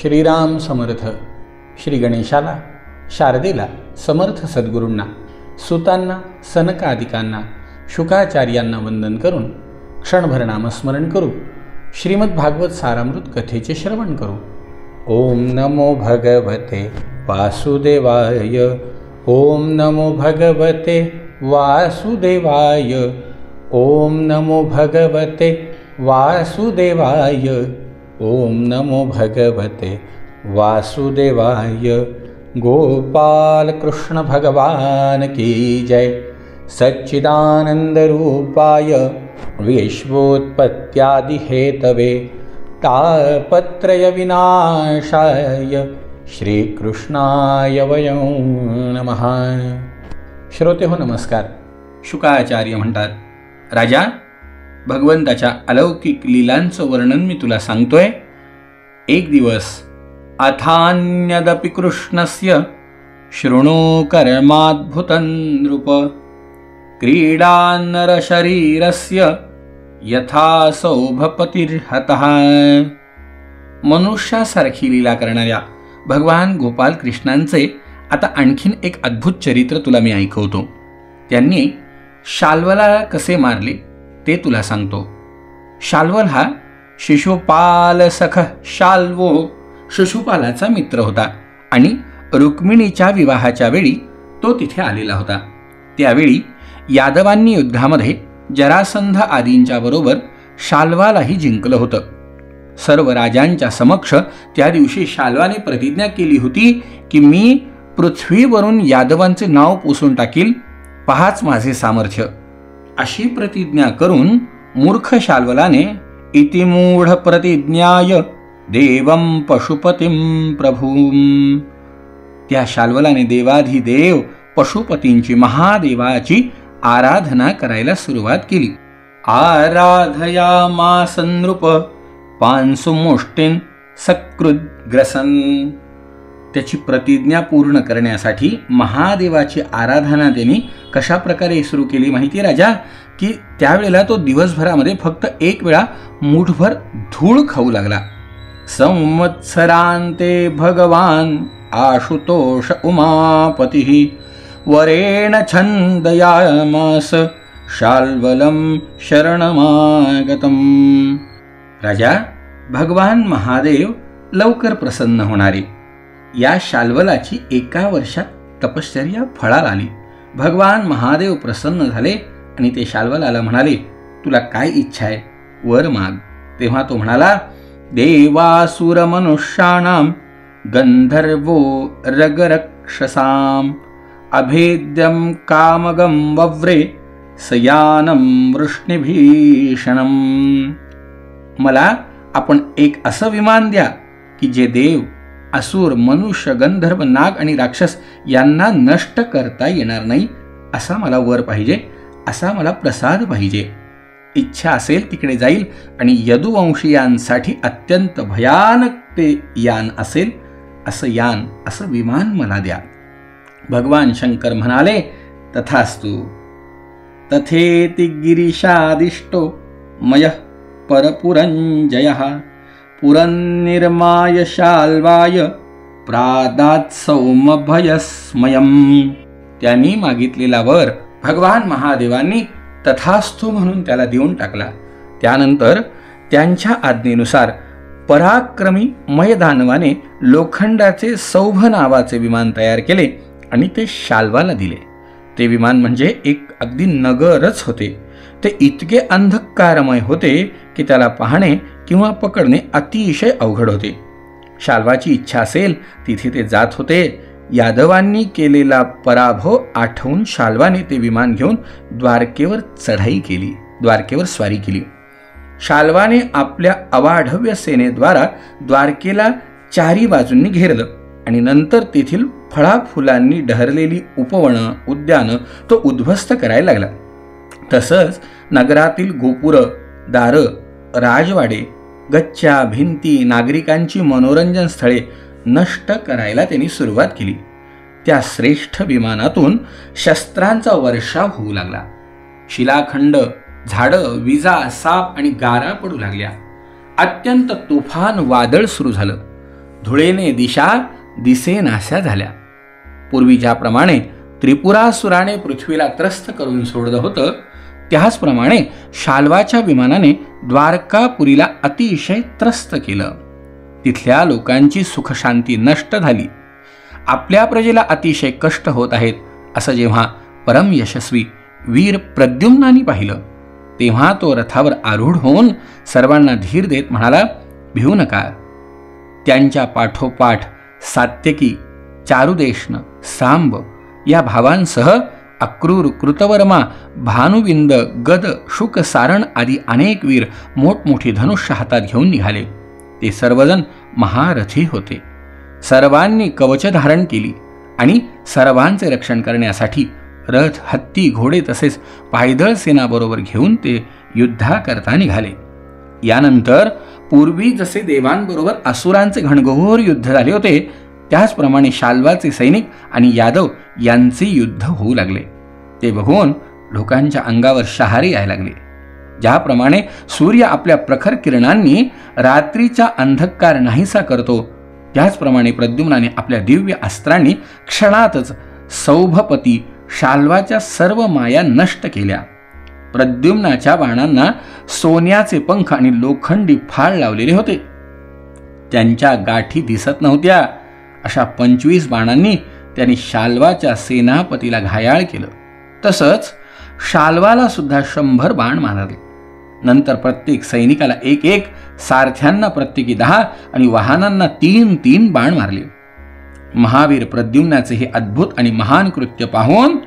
श्रीराम समर्थ. श्री गणेशाला, शारदेला, समर्थ सद्गुरूंना, सुतांना, सनकादिकांना, शुकाचार्यांना वंदन करून क्षणभर नामस्मरण करू. श्रीमद भागवत सारामृत कथेचे श्रवण करू. ओम नमो भगवते वासुदेवाय. ओम नमो भगवते वासुदेवाय. ओम नमो भगवते वासुदेवाय. ओम नमो भगवते वासुदेवाय. गोपाल कृष्ण भगवान की जय. सच्चिदानंद रूपाय विश्वोत्पत्त्यादि हेतवे तापत्रय विनाशाय श्रीकृष्णाय वयं नमः. श्रोते हो, नमस्कार. शुकाचार्य म्हणतात, राजा, भगवंताच्या अलौकिक लीलांचं वर्णन मी तुला सांगतोय. एक दिवस अथान्यदपि कृष्णस्य शृणु कर्माद्भुतं नृप. क्रीडान्नरशरीरस्य यथा सौभपतिर्हतः. मनुष्यासारखी लीला करणाऱ्या भगवान गोपाल कृष्णांचे आता आणखीन एक अद्भुत चरित्र तुला मी ऐकवतो. त्यांनी शाल्वला कसे मारले ते तुला सांगतो. शाल्वल हा शिशुपाल सख शाल्वो शिशुपालाचा मित्र होता आणि रुक्मिणीच्या विवाहाच्या वेळी तो तिथे आलेला होता. त्यावेळी यादवांनी युद्धामध्ये जरासंध आदींच्या बरोबर शाल्वालाही जिंकलं होतं. सर्व राजांच्या समक्ष त्या दिवशी शाल्वाने प्रतिज्ञा केली होती की मी पृथ्वीवरून यादवांचे नाव पुसून टाकील, पहाच माझे सामर्थ्य. अशी प्रतिज्ञा करून मूर्ख शाल्वलाने इति मूढ प्रतिज्ञाय देवं पशुपतिं प्रभूं. त्या शाल्वलाने देवाधिदेव पशुपतींची, महादेवाची आराधना करायला सुरुवात केली. आराधयामास नृप पांसुमुष्टिं सकृद्ग्रसन. त्याची प्रतिज्ञा पूर्ण करण्यासाठी महादेवाची आराधना त्यांनी कशा प्रकारे सुरू केली माहिती राजा, की त्यावेळेला तो दिवसभरामध्ये फक्त एक वेळा मूठभर धूळ खाऊ लागला. संवत्सरांते भगवान आशुतोष उमापती वरेण छंदयामास शाल्वलं शरणमागतम. राजा, भगवान महादेव लवकर प्रसन्न होणारे. या शाल्वलाची एका वर्षात तपश्चर्या फळाला आली. भगवान महादेव प्रसन्न झाले आणि ते शाल्वलाला म्हणाले, तुला काय इच्छा आहे, वर माग. तेव्हा तो म्हणाला, देवासुर मनुष्याणाम गंधर्वो रगरक्षसाम अभेद्यम कामगम वव्रे सयानम वृष्णिभीषणम. मला आपण एक असं विमान द्या की जे देव, असुर, मनुष्य, गंधर्व, नाग आणि राक्षस यांना नष्ट करता येणार नाही असा मला वर पाहिजे, असा मला प्रसाद पाहिजे. इच्छा असेल तिकडे जाईल आणि यदुवंशीयांसाठी अत्यंत भयानक ते यान असेल असं यान, असं विमान मला द्या. भगवान शंकर म्हणाले, तथास्तु. तथेति गिरीशादिष्टो मयः परपुरंजयः पुरन्निर्माय शाल्वाय प्रादात् सौमभयस्मयम्. त्यांनी मागितलेला वर भगवान महादेवांनी तथास्तु म्हणून त्याला देऊन टाकला. त्यानंतर त्यांच्या आज्ञेनुसार पराक्रमी मयदानवाने लोखंडाचे सौभ नावाचे विमान तयार केले आणि ते शाल्वाला दिले. ते विमान म्हणजे एक अगदी नगरच होते. ते इतके अंधकारमय होते की त्याला पाहणे किंवा पकडणे अतिशय अवघड होते. शाल्वाची इच्छा असेल तिथे ते जात होते. यादवांनी केलेला पराभव आठवून शाल्वाने ते विमान घेऊन द्वारकेवर चढाई केली, द्वारकेवर स्वारी केली. शाल्वाने आपल्या अवाढव्य सेनेद्वारा द्वारकेला चारी बाजूंनी घेरलं आणि नंतर तेथील फळाफुलांनी डहरलेली उपवनं, उद्यानं तो उद्ध्वस्त करायला लागला. तसंच नगरातील गोपुरं, दारं, राजवाडे, गच्च्या, भिंती, नागरिकांची मनोरंजन स्थळे नष्ट करायला त्यांनी सुरुवात केली. त्या श्रेष्ठ विमानातून शस्त्रांचा वर्षाव होऊ लागला. शिलाखंड, झाडं, विजा, साप आणि गारा पडू लागल्या. अत्यंत तुफान वादळ सुरू झालं. धुळेने दिशा दिसेनाशा झाल्या. पूर्वी ज्याप्रमाणे त्रिपुरासुराने पृथ्वीला त्रस्त करून सोडलं होतं, त्याचप्रमाणे शाल्वाच्या विमानाने द्वारकापुरीला अतिशय त्रस्त केलं. तिथल्या लोकांची सुखशांती नष्ट झाली. आपल्या प्रजेला अतिशय कष्ट होत आहेत असं जेव्हा परम यशस्वी वीर प्रद्युम्नानी पाहिलं, तेव्हा तो रथावर आरूढ होऊन सर्वांना धीर देत म्हणाला, भिवू नका. त्यांच्या पाठोपाठ सात्यकी, चारुदेशन, सांब या भावांसह अक्रूर, कृतवर्मा, भानुविंद, गद, शुक, सारण आदी अनेक वीर मोठमोठी धनुष्य हातात घेऊन निघाले. ते सर्वजण महारथी होते. सर्वांनी कवच धारण केली आणि सर्वांचे रक्षण करण्यासाठी रथ, हत्ती, घोडे तसेच पायदळ सेनाबरोबर घेऊन ते युद्धाकरता निघाले. यानंतर पूर्वी जसे देवांबरोबर असुरांचे घणघोर युद्ध झाले होते, त्याचप्रमाणे शाल्वाचे सैनिक आणि यादव यांचे युद्ध होऊ लागले. ते बघून लोकांच्या अंगावर शहारे यायला लागले. ज्याप्रमाणे सूर्य आपल्या प्रखर किरणांनी रात्रीचा अंधकार नाहीसा करतो, त्याचप्रमाणे प्रद्युम्नाने आपल्या दिव्य अस्त्रांनी क्षणातच सौभपती शाल्वाच्या सर्व माया नष्ट केल्या. प्रद्युम्नाच्या बाणांना सोन्याचे पंख आणि लोखंडी फाळ लावलेले होते. त्यांच्या गाठी दिसत नव्हत्या. अशा 25 बाणांनी त्यांनी शाल्वाच्या सेनापतीला घायाळ केलं. तसंच शाल्वाला सुद्धा 100 बाण मारले. नंतर प्रत्येक सैनिकाला 1-1, सारथ्यांना प्रत्येकी 10 आणि वाहनांना 3-3 बाण मारले. महावीर प्रद्युम्नाचे हे अद्भुत आणि महान कृत्य पाहून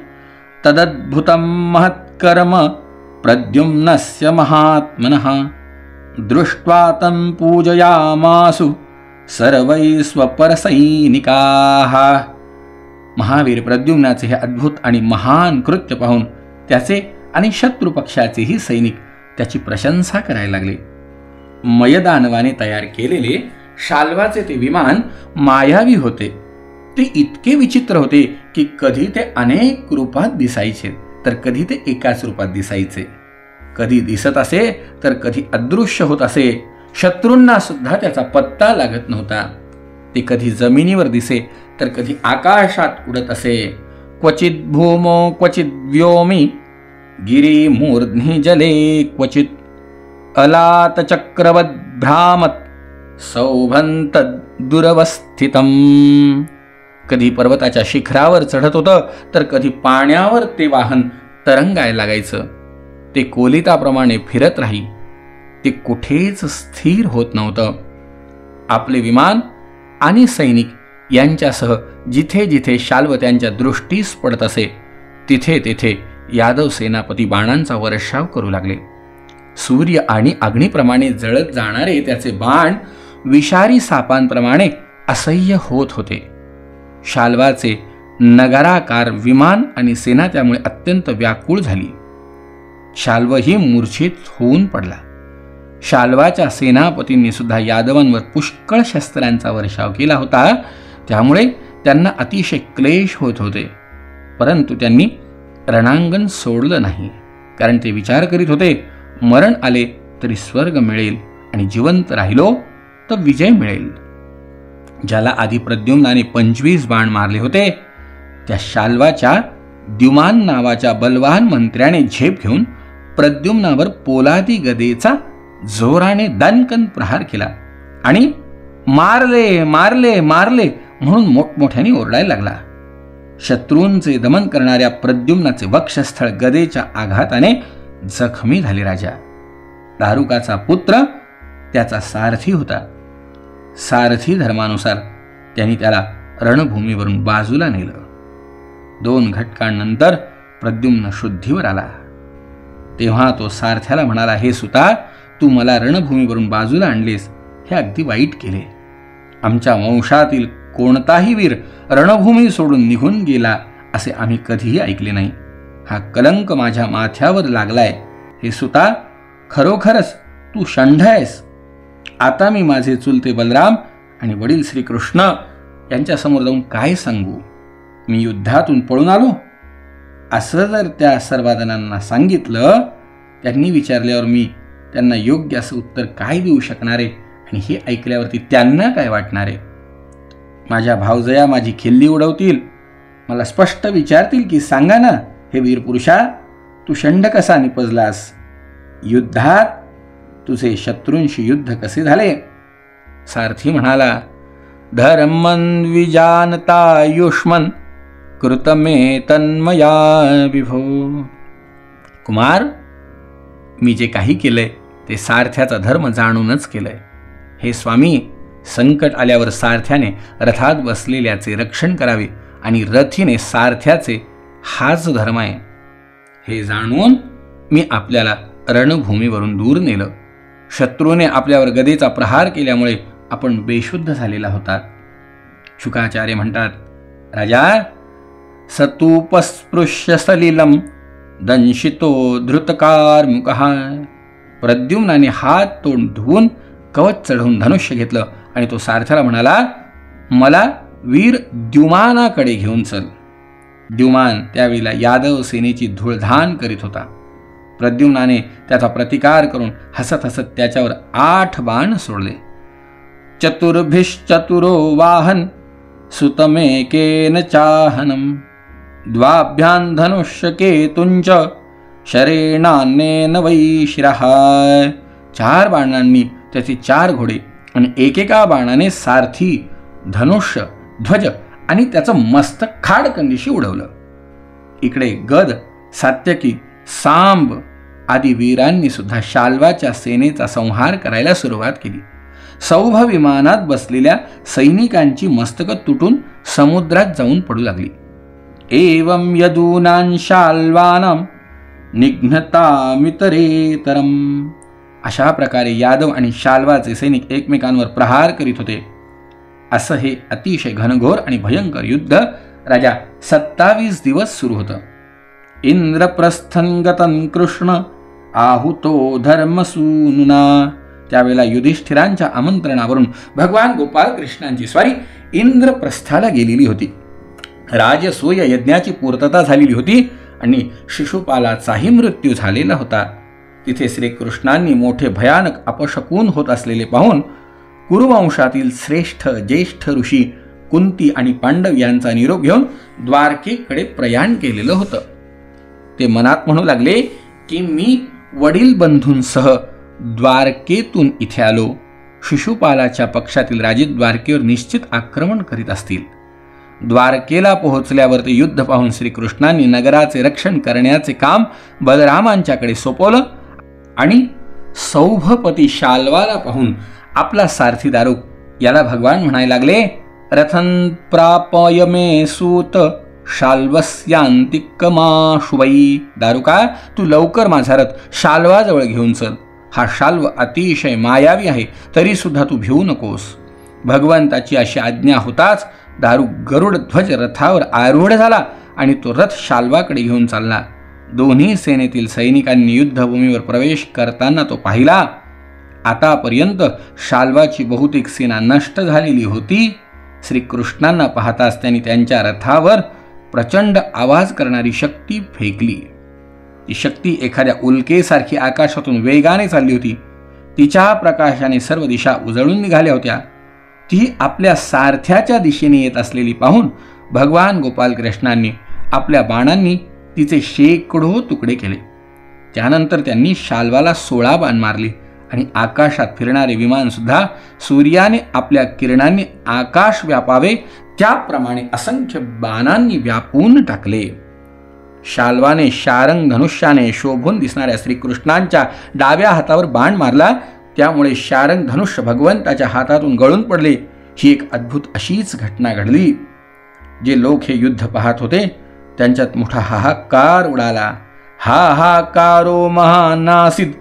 तदद्भुतम महत्कर्म प्रद्युम्नस्य महात्मनः दृष्ट्वा तं पूजयामासु सर्वै स्वपरसैनिकाः. महावीर प्रद्युम्नाचे हे अद्भुत आणि महान कृत्य पाहून त्याचे आणि शत्रू पक्षाचेही सैनिक त्याची प्रशंसा करायला लागले. मयदानवाने तयार केलेले शाल्वाचे ते विमान मायावी होते. ते इतके विचित्र होते की कधी ते अनेक रूपात दिसायचे, तर कधी ते एकाच रूपात दिसायचे. कधी दिसत असे तर कधी अदृश्य होत असे. शत्रूंना सुद्धा त्याचा पत्ता लागत नव्हता. ते कधी जमिनीवर दिसे तर कधी आकाशात उडत असे. क्वचित भूमो क्वचित व्योमी गिरी मूर्ध्नि जले क्वचित अलात चक्रवद भ्रामत सौभंत दुरवस्थितम. कधी पर्वताच्या शिखरावर चढत होतं तर कधी पाण्यावर ते वाहन तरंगायला लागायचं. ते कोलिताप्रमाणे फिरत राही. ते कुठेच स्थिर होत नव्हतं. आपले विमान आणि सैनिक यांच्यासह जिथे जिथे शाल्व त्यांच्या दृष्टीस पडत असे, तिथे तिथे यादव सेनापती बाणांचा वर्षाव करू लागले. सूर्य आणि अग्नीप्रमाणे जळत जाणारे त्याचे बाण विषारी सापांप्रमाणे असह्य होत होते. शाल्वाचे नगाराकार विमान आणि सेना त्यामुळे अत्यंत व्याकुळ झाली. शाल्वही मूर्छित होऊन पडला. शाल्वाच्या सेनापतींनी सुद्धा यादवांवर पुष्कळ शस्त्रांचा वर्षाव केला होता. त्यामुळे त्यांना अतिशय क्लेश होत होते. परंतु त्यांनी रणांगण सोडलं नाही, कारण ते विचार करीत होते, मरण आले तरी स्वर्ग मिळेल आणि जिवंत राहिलो तर विजय मिळेल. ज्याला आधी प्रद्युम्नाने 25 बाण मारले होते, त्या शाल्वाच्या द्युमान नावाच्या बलवान मंत्र्याने झेप घेऊन प्रद्युम्नावर पोलादी गदेचा जोराने दणकन प्रहार केला आणि मारले मारले मारले म्हणून मोठमोठ्याने ओरडायला लागला. शत्रूंचे दमन करणाऱ्या प्रद्युम्नाचे वक्षस्थळ गदेच्या आघाताने जखमी झाले. राजा दारुकाचा पुत्र त्याचा सारथी होता. सारथी धर्मानुसार त्यांनी त्याला रणभूमीवरून बाजूला नेलं. 2 घटकांनंतर प्रद्युम्न शुद्धीवर आला. तेव्हा तो सारथ्याला म्हणाला, हे सुता, तू मला रणभूमीवरून बाजूला आणलेस, हे अगदी वाईट केले. आमच्या वंशातील कोणताही वीर रणभूमी सोडून निघून गेला असे आम्ही कधीही ऐकले नाही. हा कलंक माझ्या माथ्यावर लागलाय. हे सुता, खरोखरच तू षंढ आहेस. आता मी माझे चुलते बलराम आणि वडील श्रीकृष्ण यांच्यासमोर जाऊन काय सांगू? मी युद्धातून पळून आलो असं जर त्या सर्वजणांना सांगितलं, त्यांनी विचारल्यावर मी त्यांना योग्य असं उत्तर काय देऊ शकणारे आणि हे ऐकल्यावरती त्यांना काय वाटणारे? माझ्या भावजया माझी खिल्ली उडवतील, मला स्पष्ट विचारतील की सांगा ना हे वीर पुरुषा, तू षंड कसा निपजलास? युद्धात तुझे शत्रूंशी युद्ध कसे झाले? सारथी म्हणाला, धर्मन विजानता युष्मन कृतमे तन्मया विभो. कुमार, मी जे काही केलंय ते सारथ्याचा धर्म जाणूनच केलंय. हे स्वामी, संकट आल्यावर सारथ्याने रथात बसलेल्याचे रक्षण करावे आणि रथीने सारथ्याचे, हाच धर्म आहे. हे जाणून मी आपल्याला रणभूमीवरून दूर नेलं. शत्रूने आपल्यावर गदेचा प्रहार केल्यामुळे आपण बेशुद्ध झालेला होता. शुकाचार्य म्हणतात, राजा, सतुपस्पृश्य सलिलम दंशितो धृतकारमुकः. प्रद्युम्नाने हात तोंड धुवून कवच चढवून धनुष्य घेतलं आणि तो सारथ्याला म्हणाला, मला वीर द्युमानाकडे घेऊन चल. द्युमान त्यावेळेला यादव सेनेची धूळधाण करीत होता. प्रद्युम्नाने त्याचा प्रतिकार करून हसत हसत त्याच्यावर 8 बाण सोडले. चतुर्भिश्चतुरो वाहन सुतमेकेन चाहनम द्वाभ्यां धनुष्यकेतुंच शरेणान्येन वै शिरः. 4 बाणांनी त्याचे 4 घोडे आणि एकेका बाणाने सारथी, धनुष्य, ध्वज आणि त्याचं मस्तक खाडकंदिशी उडवलं. इकडे गद, सात्यकी, सांब आदी वीरांनी सुद्धा शाल्वाच्या सेनेचा संहार करायला सुरुवात केली. सौभ विमानात बसलेल्या सैनिकांची मस्तकं तुटून समुद्रात जाऊन पडू लागली. एवं यदूनां शाल्वानां निघ्नतामितरेतरम. अशा प्रकारे यादव आणि शाल्वाचे सैनिक एकमेकांवर प्रहार करीत होते. असं हे अतिशय घनघोर आणि भयंकर युद्ध राजा 27 दिवस सुरू होतं. इंद्रप्रस्थं गतं कृष्ण आहुतो धर्मसूनुना. त्यावेळेला युधिष्ठिरांच्या आमंत्रणावरून भगवान गोपाल कृष्णांची स्वारी इंद्रप्रस्थाला गेलेली होती. राजसूय यज्ञाची पूर्तता झालेली होती आणि शिशुपालाचाही मृत्यू झालेला होता. तिथे श्रीकृष्णांनी मोठे भयानक अपशकून होत असलेले पाहून कुरुवंशातील श्रेष्ठ ज्येष्ठ ऋषी कुंती आणि पांडव यांचा निरोप घेऊन द्वारकेकडे प्रयाण केलेलं होतं. ते मनात म्हणू लागले की मी वडील बंधूंसह द्वारकेतून इथे आलो. शिशुपालाच्या पक्षातील राजे द्वारकेवर निश्चित आक्रमण करीत असतील. द्वारकेला पोहोचल्यावर ते युद्ध पाहून श्रीकृष्णांनी नगराचे रक्षण करण्याचे काम बलरामांच्याकडे सोपवलं आणि सौभपती शाल्वाला पाहून आपला सारथी दारुक याला भगवान म्हणायला लागले, रथन प्रापय मे सूत शाल्वस्यांतिकमाशुवई. दारुका, तू लवकर माझा रथ शाल्वाजवळ घेऊन चल. हा शाल्व अतिशय मायावी आहे, तरी सुद्धा तू भिवू नकोस. भगवंताची अशी आज्ञा होताच दारुक गरुड ध्वज रथावर आरूढ झाला आणि तो रथ शाल्वाकडे घेऊन चालला. दोन्ही सेनेतील सैनिकांनी युद्धभूमीवर प्रवेश करताना तो पाहिला. आतापर्यंत शाल्वाची बहुतेक सेना नष्ट झालेली होती. श्रीकृष्णांना पाहताच त्यांनी त्यांच्या रथावर प्रचंड आवाज करणारी शक्ती फेकली. ती शक्ती एखाद्या उल्केसारखी आकाशातून वेगाने चालली होती. तिच्या प्रकाशाने सर्व दिशा उजळून निघाल्या होत्या. ती आपल्या सारथ्याच्या दिशेने येत असलेली पाहून भगवान गोपाल कृष्णांनी आपल्या बाणांनी तिचे शेकडो तुकडे केले. त्यानंतर त्यांनी शाल्वाला 16 बाण मारली आणि आकाशात फिरणारे विमान सुद्धा सूर्याने आपल्या किरणांनी आकाश व्यापावे त्याप्रमाणे असंख्य बाणांनी व्यापून टाकले. शाल्वाने शारंग धनुष्याने शोभून दिसणाऱ्या श्रीकृष्णांच्या डाव्या हातावर बाण मारला. त्यामुळे शारंग धनुष्य भगवंताच्या हातातून गळून पडले. ही एक अद्भुत अशीच घटना घडली. जे लोक हे युद्ध पाहत होते त्यांच्यात मोठा हाहाकार उडाला. हाहाकारो महानासिद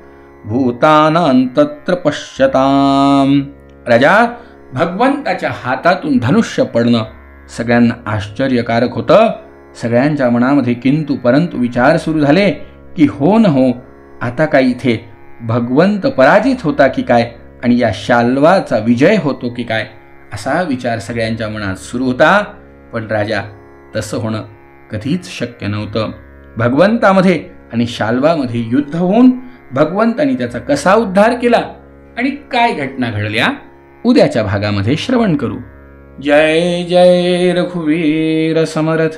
भूतानांतत्र पश्यताम. राजा, भगवंताच्या हातातून धनुष्य पडणं सगळ्यांना आश्चर्यकारक होतं. सगळ्यांच्या मनामध्ये किंतु परंतु विचार सुरू झाले की हो न हो, आता काय इथे भगवंत पराजित होता की काय आणि या शाल्वाचा विजय होतो की काय, असा विचार सगळ्यांच्या मनात सुरू होता. पण राजा, तसं होणं कधीच शक्य नव्हतं. भगवंतामध्ये आणि शाल्वामध्ये युद्ध होऊन भगवंतानी त्याचा कसा उद्धार केला आणि काय घटना घडल्या उद्याच्या भागामध्ये श्रवण करू. जय जय रघुवीर समर्थ।